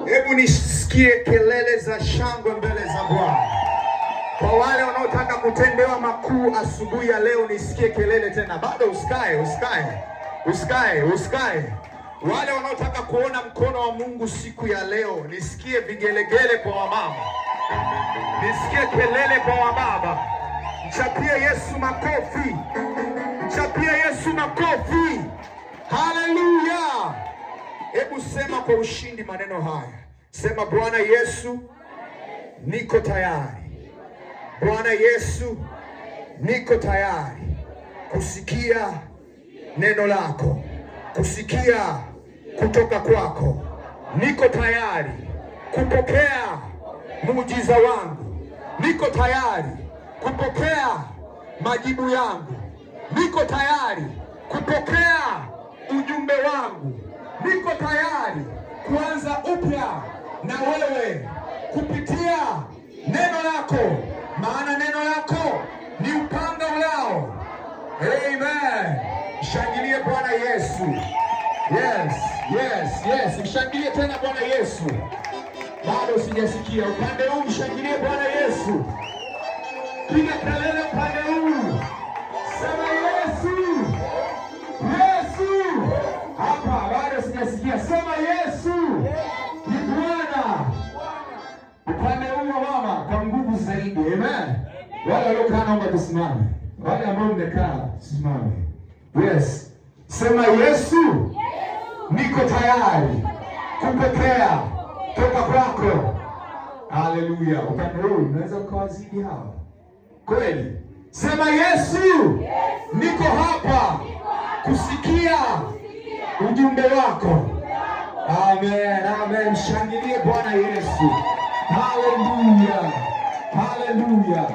Hebu nisikie kelele za shangwe mbele za Bwana. Kwa wale wanaotaka kutendewa makuu asubuhi ya leo, nisikie kelele tena. Bado usikae. Wale wanaotaka kuona mkono wa Mungu siku ya leo, nisikie vigelegele kwa wamama. Nisikie kelele kwa wababa. Mchapie Yesu makofi. Mchapie Yesu makofi. Haleluya. Hebu sema kwa ushindi maneno haya. Sema, Bwana Yesu, niko tayari. Bwana Yesu, niko tayari kusikia neno lako, kusikia kutoka kwako. Niko tayari kupokea muujiza wangu. Niko tayari kupokea majibu yangu. Niko tayari kupokea ujumbe wangu. Niko tayari kuanza upya na wewe kupitia neno lako, maana neno lako ni upanga ulao. Amen. Mshangilie Bwana Yesu. Yes. Mshangilie tena Bwana Yesu. Bado sijasikia upande huu. Mshangilie Bwana Yesu. Piga kelele upande huu. Sema Yesu. Hapa bado sijasikia. Sema Yesu ni Bwana. Upande huu wa mama kwa nguvu zaidi. Amen. Wale waliokaa naomba tusimame. Wale ambao mmekaa simame. Yes. Sema Yesu. Niko tayari kupokea toka kwako. Haleluya. Upande huu unaweza ukawazidi hawa. Kweli. Sema Yesu. Niko hapa kusikia ujumbe wako. Amen. Mshangilie Bwana Yesu. Haleluya.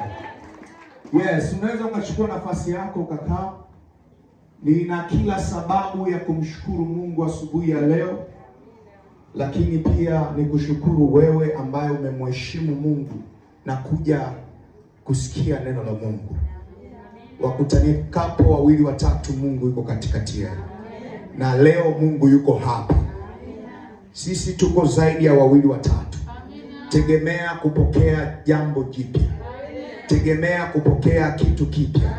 Yes, unaweza ukachukua nafasi yako ukakaa. Nina kila sababu ya kumshukuru Mungu asubuhi ya leo, lakini pia ni kushukuru wewe ambaye umemheshimu Mungu na kuja kusikia neno la Mungu. Wakutanikapo wawili watatu, Mungu yuko katikati yao. Na leo Mungu yuko hapa. Sisi tuko zaidi ya wawili watatu. Tegemea kupokea jambo jipya. Tegemea kupokea kitu kipya.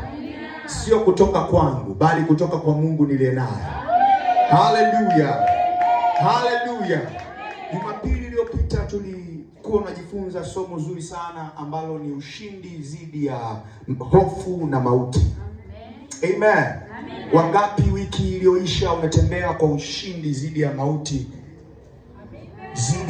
Sio kutoka kwangu, bali kutoka kwa Mungu niliye naye. Haleluya. Jumapili iliyopita tulikuwa tunajifunza somo zuri sana ambalo ni ushindi dhidi ya hofu na mauti. Amen. Wangapi wiki iliyoisha umetembea kwa ushindi dhidi ya mauti? Dhidi ya